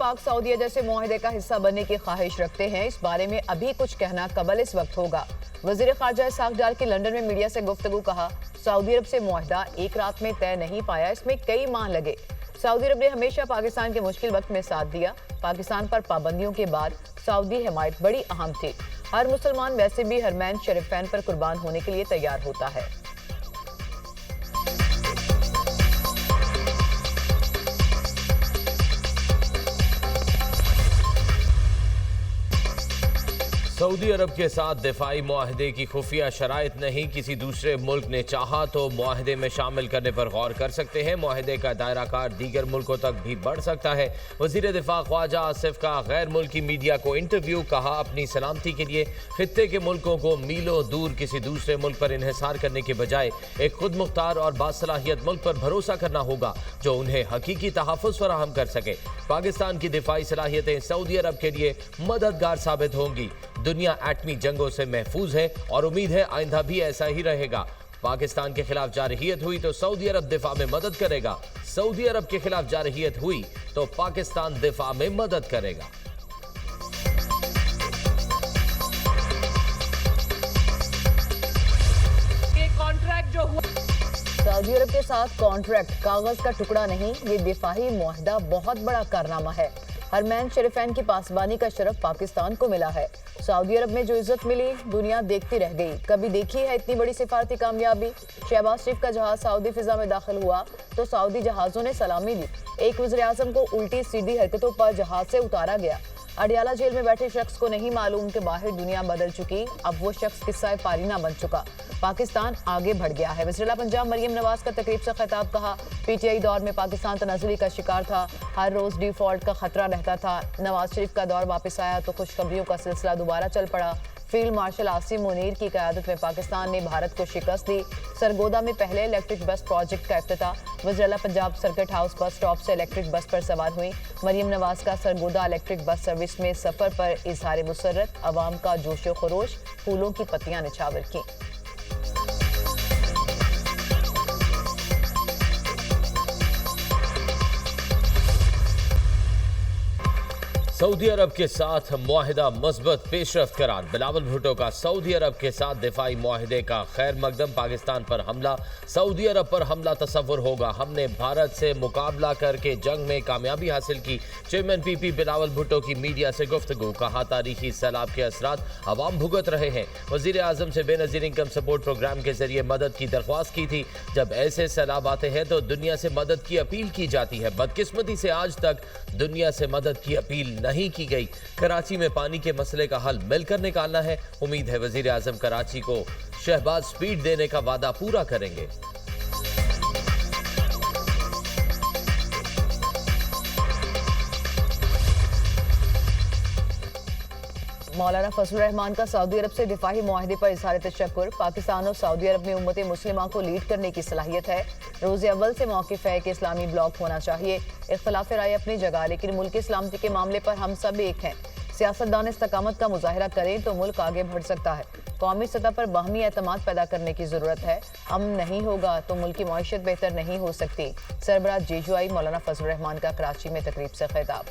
पाक सऊदीया जैसे मुआहदे का हिस्सा बनने की ख्वाहिश रखते हैं, इस बारे में अभी कुछ कहना कबल इस वक्त होगा। वजीर खारजा इसहाक डार की लंदन में मीडिया से गुफ्तगू कहा, सऊदी अरब से मुआहदा एक रात में तय नहीं पाया, इसमें कई माह लगे। सऊदी अरब ने हमेशा पाकिस्तान के मुश्किल वक्त में साथ दिया। पाकिस्तान पर पाबंदियों के बाद सऊदी हिमायत बड़ी अहम थी। हर मुसलमान वैसे भी हरमैन शरीफैन पर कुर्बान होने के लिए तैयार होता है। सऊदी अरब के साथ दिफाई मुआहदे की खुफिया शराइत नहीं, किसी दूसरे मुल्क ने चाहा तो मुआहदे में शामिल करने पर गौर कर सकते हैं। मुआहदे का दायरा कार दीगर मुल्कों तक भी बढ़ सकता है। वजीर दिफा ख्वाजा आसिफ का गैर मुल्की मीडिया को इंटरव्यू, कहा अपनी सलामती के लिए खित्ते के मुल्कों को मीलों दूर किसी दूसरे मुल्क पर इन्हिसार करने के बजाय एक खुद मुख्तार और बासलाहियत मुल्क पर भरोसा करना होगा जो उन्हें हकीकी तहफ़्फ़ुज़ फराहम कर सके। पाकिस्तान की दिफाई सलाहियतें सऊदी अरब के लिए मददगार साबित होंगी। दुनिया एटमी जंगों से महफूज है और उम्मीद है आइंदा भी ऐसा ही रहेगा। पाकिस्तान के खिलाफ जारहियत हुई तो सऊदी अरब दिफा में मदद करेगा, सऊदी अरब के खिलाफ जारहियत हुई तो पाकिस्तान दिफा में मदद करेगा। ये कॉन्ट्रैक्ट जो हुआ सऊदी अरब के साथ कॉन्ट्रैक्ट कागज का टुकड़ा नहीं, ये दिफाही मुआहदा बहुत बड़ा कारनामा है। हरमैन शरीफैन की पासबानी का शरफ पाकिस्तान को मिला है। सऊदी अरब में जो इज्जत मिली दुनिया देखती रह गई। कभी देखी है इतनी बड़ी सिफारती कामयाबी? शहबाज शरीफ का जहाज सऊदी फिजा में दाखिल हुआ तो सऊदी जहाजों ने सलामी दी। एक वज़ीर आज़म को उल्टी सीधी हरकतों पर जहाज से उतारा गया। अडियाला जेल में बैठे शख्स को नहीं मालूम कि बाहर दुनिया बदल चुकी, अब वो शख्स किस्सा पारीना बन चुका। पाकिस्तान आगे बढ़ गया है। वज़ीर पंजाब मरियम नवाज का तकरीब से खिताब, कहा पीटीआई दौर में पाकिस्तान तनाज़ुली का शिकार था, हर रोज डिफॉल्ट का खतरा रहता था। नवाज शरीफ का दौर वापस आया तो खुशखबरियों का सिलसिला दोबारा चल पड़ा। फील्ड मार्शल आसिम मुनीर की क़यादत में पाकिस्तान ने भारत को शिकस्त दी। सरगोदा में पहले इलेक्ट्रिक बस प्रोजेक्ट का इफ्तिताह। वज़ीर Punjab circuit house bus stop से इलेक्ट्रिक बस पर सवार हुई। मरियम नवाज का सरगोदा इलेक्ट्रिक बस सर्विस में सफ़र पर इजहार मुसर्रत, अवाम का जोशो खरोश, फूलों की पत्तियां निछावर की। सऊदी अरब के साथ मुआहिदा मज़बूत पेशरफ्त करार। बिलावल भुट्टो का सऊदी अरब के साथ दिफाई मुआहिदे का खैर मकदम। पाकिस्तान पर हमला सऊदी अरब पर हमला तसव्वुर होगा। हमने भारत से मुकाबला करके जंग में कामयाबी हासिल की। चेयरमैन पीपी बिलावल भुट्टो की मीडिया से गुफ्तगू, कहा तारीखी सैलाब के असरात अवाम भुगत रहे हैं। वज़ीर आज़म से बेनज़ीर इनकम सपोर्ट प्रोग्राम के जरिए मदद की दरख्वास्त की थी। जब ऐसे सैलाब आते हैं तो दुनिया से मदद की अपील की जाती है। बदकिस्मती से आज तक दुनिया से मदद की अपील नहीं की गई। कराची में पानी के मसले का हल मिलकर निकालना है। उम्मीद है वजीर आजम कराची को शहबाज स्पीड देने का वादा पूरा करेंगे। मौलाना फजलुर रहमान का सऊदी अरब से दिफाही मुआहदे पर इज़हार तशक्कुर। पाकिस्तान और सऊदी अरब में उम्मत मुस्लिमा को लीड करने की सलाहियत है। रोज़े अव्वल से मौक़िफ़ है कि इस्लामी ब्लॉक होना चाहिए। इख्तलाफ राय अपनी जगह, लेकिन मुल्क की सलामती के मामले पर हम सब एक हैं। सियासतदान इस्तकामत का मुजाहरा करें तो मुल्क आगे बढ़ सकता है। कौमी सतह पर बाहमी एतमाद पैदा करने की ज़रूरत है। अमन नहीं होगा तो मुल्क की मईशत बेहतर नहीं हो सकती। सरबराह जेजुआई मौलाना फजलुर रहमान का कराची में तकरीब से खिताब।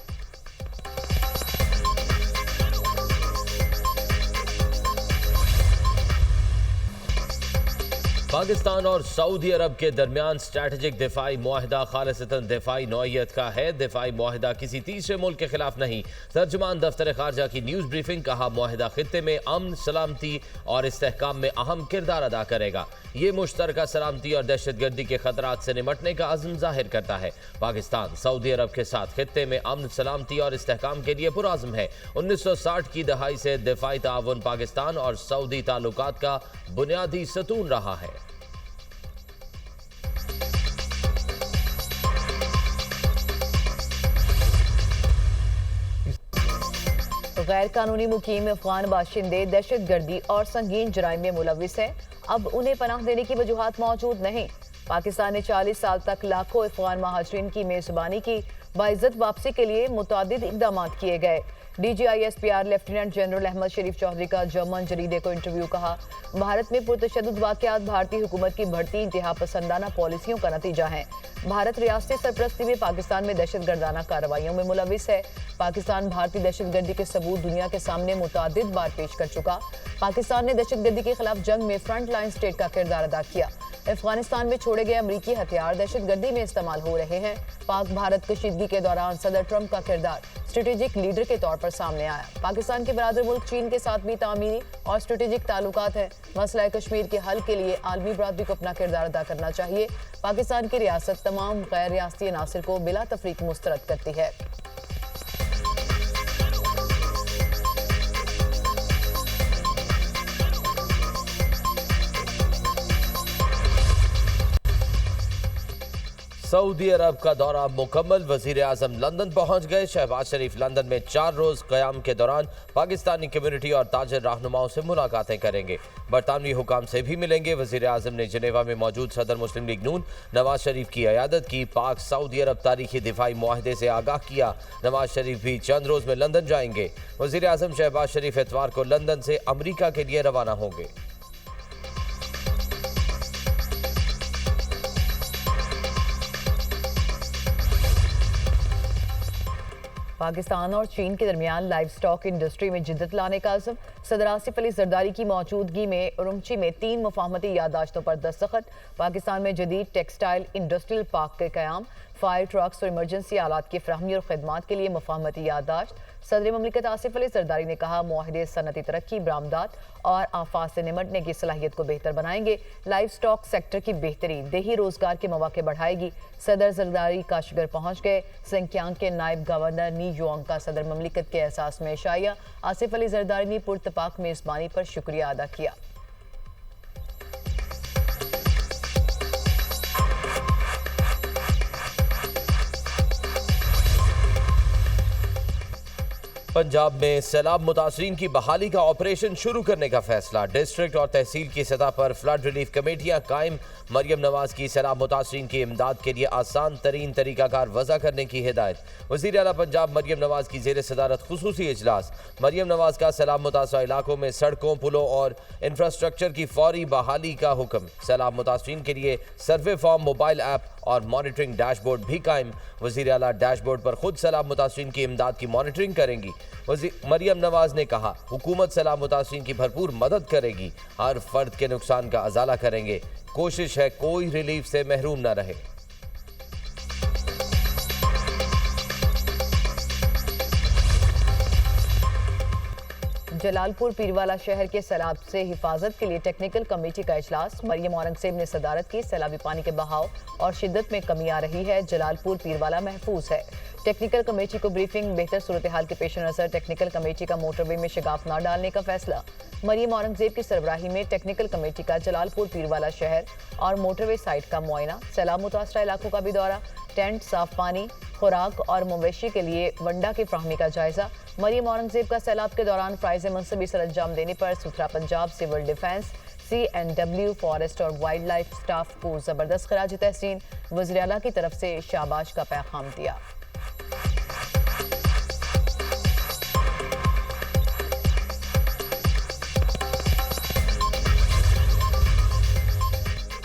पाकिस्तान और सऊदी अरब के दरमियान स्ट्रैटेजिक दिफाई मुआहिदा खालिसतन दिफाई नौइयत का है। दिफाई मुआहिदा किसी तीसरे मुल्क के खिलाफ नहीं। तर्जुमान दफ्तर खारजा की न्यूज़ ब्रीफिंग, कहा मुआहिदा खित्ते में अमन, सलामती और इस्तेहकाम में अहम किरदार अदा करेगा। ये मुश्तरका सलामती और दहशतगर्दी के खतरात से निमटने का अज़्म जाहिर करता है। पाकिस्तान सऊदी अरब के साथ खित्ते में अमन, सलामती और इस्तेहकाम के लिए पुरअज़्म है। 1960 की दहाई से दिफाई ताउन पाकिस्तान और सऊदी ताल्लुकात का बुनियादी सतून रहा है। गैर कानूनी मुकीम अफगान बाशिंदे दहशतगर्दी और संगीन जराइम में मुलविस हैं। अब उन्हें पनाह देने की वजूहात मौजूद नहीं। पाकिस्तान ने 40 साल तक लाखों अफगान महाजरीन की मेजबानी की। बाइज्जत वापसी के लिए मुतादिद इकदाम किए गए। DGISPR लेफ्टिनेंट जनरल अहमद शरीफ चौधरी का जर्मन जरीदे को इंटरव्यू। कहा, भारत में पुरतशद्दुद वाक़यात भारतीय हुकूमत की बढ़ती इंतहा पसंदाना पॉलिसियों का नतीजा है। भारत रियासती सरपरस्ती में पाकिस्तान में दहशतगर्दाना कार्रवाइयों में मुलविस है। पाकिस्तान भारतीय दहशतगर्दी के सबूत दुनिया के सामने मुतादिद बार पेश कर चुका। पाकिस्तान ने दहशतगर्दी के खिलाफ जंग में फ्रंट लाइन स्टेट का किरदार अदा किया। अफगानिस्तान में छोड़े गए अमरीकी हथियार दहशतगर्दी में इस्तेमाल हो रहे हैं। पाक भारत कशीदगी के दौरान सदर ट्रंप का किरदार स्ट्रेटेजिक लीडर के तौर पर सामने आया। पाकिस्तान के बरादर मुल्क चीन के साथ भी तामीरी और स्ट्रेटेजिक ताल्लुकात हैं। मसला कश्मीर के हल के लिए आलमी बरादरी को अपना किरदार अदा करना चाहिए। पाकिस्तान की रियासत तमाम गैर रियासती अनासिर को बिला तफरीक मुस्तरद करती है। सऊदी अरब का दौरा मुकम्मल। वजीर आजम लंदन पहुंच गए। शहबाज शरीफ लंदन में 4 रोज क़याम के दौरान पाकिस्तानी कम्युनिटी और ताजिर रहनुमाओं से मुलाकातें करेंगे। बरतानवी हुकाम से भी मिलेंगे। वजीर आजम ने जिनेवा में मौजूद सदर मुस्लिम लीग नून नवाज शरीफ की अयादत की। पाक सऊदी अरब तारीखी दिफाई मुआहदे से आगाह किया। नवाज शरीफ भी चंद रोज में लंदन जाएंगे। वजीर आजम शहबाज शरीफ इतवार को लंदन से अमरीका के लिए रवाना होंगे। पाकिस्तान और चीन के दरमियान लाइव स्टॉक इंडस्ट्री में जिद्दत लाने का अज़्म। सदर आसिफ अली जरदारी की मौजूदगी में उरुमची में 3 मुफाहमती याददाश्तों पर दस्तखत। पाकिस्तान में जदीद टेक्सटाइल इंडस्ट्रियल पार्क के क़याम, फायर ट्रक्स और इमरजेंसी आलात की फराहमी और खिदमात के लिए मुफाहमती याददाश्त। सदर ममलिकत आसिफ अली जरदारी ने कहा, मुआहदे सनती तरक्की, बरामदात और आफात से निमटने की सलाहियत को बेहतर बनाएंगे। लाइव स्टॉक सेक्टर की बेहतरी देही रोजगार के मौके बढ़ाएगी। सदर जरदारी काशगर पहुंच गए। सिंकियांग के नायब गवर्नर नी युआंग का सदर ममलिकत के एहसास में इशाया। आसिफ अली जरदारी ने पुरतपाक मेजबानी पर शुक्रिया अदा किया। पंजाब में सैलाब मुतासरीन की बहाली का ऑपरेशन शुरू करने का फैसला। डिस्ट्रिक्ट और तहसील की सतह पर फ्लड रिलीफ कमेटियां कायम। मरियम नवाज की सैलाब मुतासरीन की इमदाद के लिए आसान तरीन तरीकाकार वज़ा करने की हिदायत। वज़ीर आला पंजाब मरियम नवाज की ज़ेर सदारत खुसूसी इजलास। मरियम नवाज का सैलाब मुतासरा इलाकों में सड़कों, पुलों और इंफ्रास्ट्रक्चर की फौरी बहाली का हुक्म। सैलाब मुतासरीन के लिए सर्वे फॉर्म, मोबाइल ऐप और मॉनिटरिंग डैशबोर्ड भी कायम। वज़ीर आला डैशबोर्ड पर खुद सैलाब मुतासरीन की इमदाद की मॉनिटरिंग करेंगी। मरियम नवाज ने कहा, हुकूमत सैलाब मुतासरीन की भरपूर मदद करेगी। हर फर्द के नुकसान का अजाला करेंगे। कोशिश है कोई रिलीफ से महरूम न रहे। जलालपुर पीरवाला शहर के सैलाब से हिफाजत के लिए टेक्निकल कमेटी का इजलास। मरियम औरंगजेब ने सदारत की। सैलाबी पानी के बहाव और शिद्दत में कमी आ रही है। जलालपुर पीरवाला महफूज है। टेक्निकल कमेटी को ब्रीफिंग। बेहतर सूरत हाल के पेश नजर टेक्निकल कमेटी का मोटरवे में शगाफ न डालने का फैसला। मरियम औरंगजेब की सरबराही में टेक्निकल कमेटी का जलालपुर पीरवाला शहर और मोटरवे साइट का मुआयना। सैलाब मुतासरा इलाकों का भी दौरा। टेंट, साफ पानी, खुराक और मवेशी के लिए वंडा की फ्राहमी का जायजा। मरियम औरंगजेब का सैलाब के दौरान फ़राइज़ मनसबी सर अंजाम देने पर सुथरा Punjab, civil defence, CNW, forest और वाइल्ड लाइफ स्टाफ को जबरदस्त खराज तहसीन। वज़ीर आला की तरफ से शाबाश का पैगाम दिया।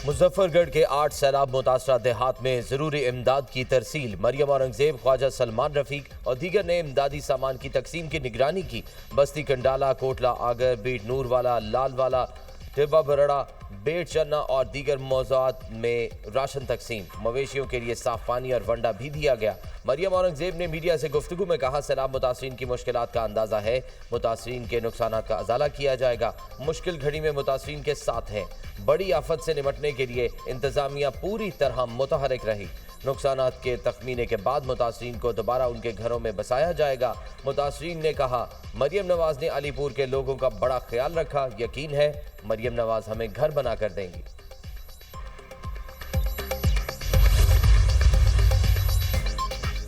मुजफ्फरगढ़ के 8 सैलाब मुतासरा देहात में जरूरी इमदाद की तरसील। मरियम औरंगजेब, ख्वाजा सलमान रफीक और दीगर ने इमदादी सामान की तकसीम की निगरानी की। बस्ती कंडाला, कोटला आगर, बीट नूरवाला, लालवाला, टिब्बा बरड़ा, बेट चन्ना और दीगर मौज़ूआत में राशन तकसीम। मवेशियों के लिए साफ पानी और वंडा भी दिया गया। मरियम औरंगजेब ने मीडिया से गुफ्तगू में कहा, सैलाब मुतासरीन की मुश्किलात का अंदाज़ा है। मुतासरीन के नुकसानात का अजाला किया जाएगा। मुश्किल घड़ी में मुतासरीन के साथ हैं। बड़ी आफत से निपटने के लिए इंतजामिया पूरी तरह मुतहरिक रही। नुकसानात के तखमीने के बाद मुतासरीन को दोबारा उनके घरों में बसाया जाएगा। मुतासरीन ने कहा, मरियम नवाज ने अलीपुर के लोगों का बड़ा ख्याल रखा। यकीन है मरियम नवाज हमें घर बना कर देंगी।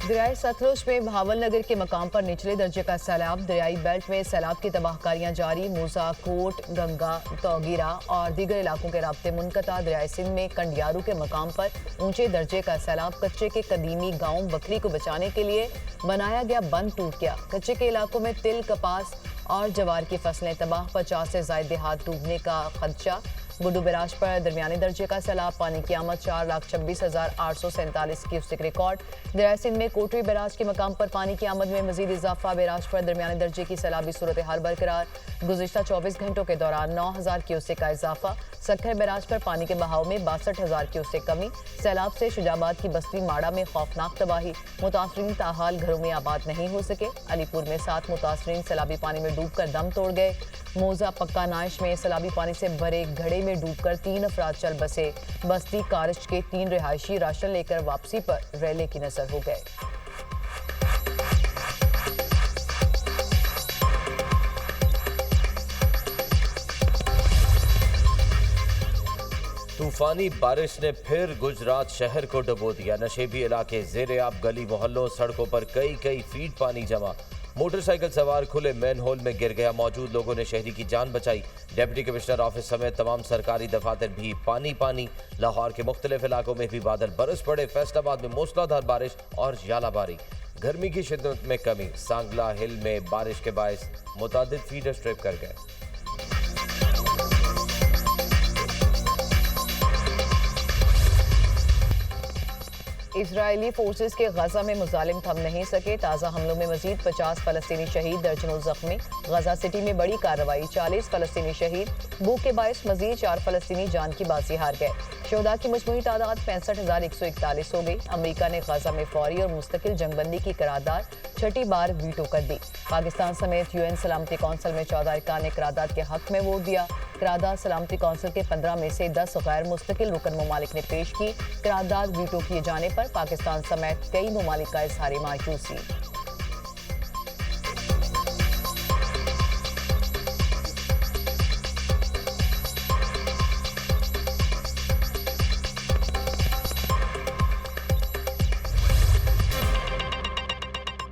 दरियाई सतलुज में भावल नगर के मकाम पर निचले दर्जे का सैलाब। दरियाई बेल्ट में सैलाब की तबाहकारियां जारी। मूसा, कोट, गंगा, तौगीरा और दीगर इलाकों के राब्ते मुनक़ता। दरियाई सिंध में कंडियारू के मकाम पर ऊंचे दर्जे का सैलाब। कच्चे के कदीमी गांव बकरी को बचाने के लिए बनाया गया बंद टूट गया। कच्चे के इलाकों में तिल, कपास और जवार की फसलें तबाह। 50 से ज्यादा देहात डूबने का खदशा। गुड्डू बैराज पर दरमियाने दर्जे का सैलाब। पानी की आमद 4,26,847 क्यूसेक रिकॉर्ड। दरिया सिंध में कोटरी बैराज के मकाम पर पानी की आमद में मजीद इजाफा। बैराज पर दरमियाने दर्जे की सैलाबी सूरत हाल बरकरार। गुज़िश्ता 24 घंटों के दौरान 9,000 क्यूसेक का इजाफा। सक्खर बैराज पर पानी के बहाव में 62,000 क्यूसेक कमी। सैलाब से शुजाबाद की बस्ती माड़ा में खौफनाक तबाही। मुतासरीन ताहाल घरों में आबाद नहीं हो सके। अलीपुर में 7 मुतासरीन सैलाबी पानी में डूबकर दम तोड़ गए। मोजा पक्का नाइश में सैलाबी पानी से भरे घड़े में डूबकर 3 अफराद चल बसे। बस्ती कारश के 3 रिहायशी राशन लेकर वापसी पर रैले की नजर हो गए। तूफानी बारिश ने फिर गुजरात शहर को डुबो दिया। नशेबी इलाके ज़ेर-ए-आब, गली मोहल्लों, सड़कों पर कई फीट पानी जमा। मोटरसाइकिल सवार खुले मैन होल में गिर गया। मौजूद लोगों ने शहरी की जान बचाई। डिप्टी कमिश्नर ऑफिस समेत तमाम सरकारी दफातर भी पानी। लाहौर के मुख्तलिफ इलाकों में भी बादल बरस पड़े। फैसलाबाद में मूसलाधार बारिश और यालाबारी। गर्मी की शिद्दत में कमी। सांगला हिल में बारिश के बायस मुतादिद फीडर स्ट्रिप कर गए। इजरायली फोर्सेस के गजा में मुजालिम थम नहीं सके। ताज़ा हमलों में मजीद 50 फलस्तीनी शहीद, दर्जनों जख्मी। गजा सिटी में बड़ी कार्रवाई, 40 फलस्तीनी शहीद। भूख के बायस मजीद 4 फलस्तीनी जान की बाजी हार गए। शोधा की मजमूई तादाद 65,141 हो गई। अमरीका ने गजा में फौरी और मुस्तकिल जंगबंदी की करारदाद 6ठी बार वीटो कर दी। पाकिस्तान समेत UN सलामती कौंसिल में 14 अरकान ने करारदाद के हक में वोट दिया। करारदाद सलामती कौंसिल के 15 में से 10 गैर मुस्तकिल रुकन ममालिक ने पेश की। करारदाद वीटो किए जाने पर पाकिस्तान समेत कई ममालिक का इजहार मायूसी।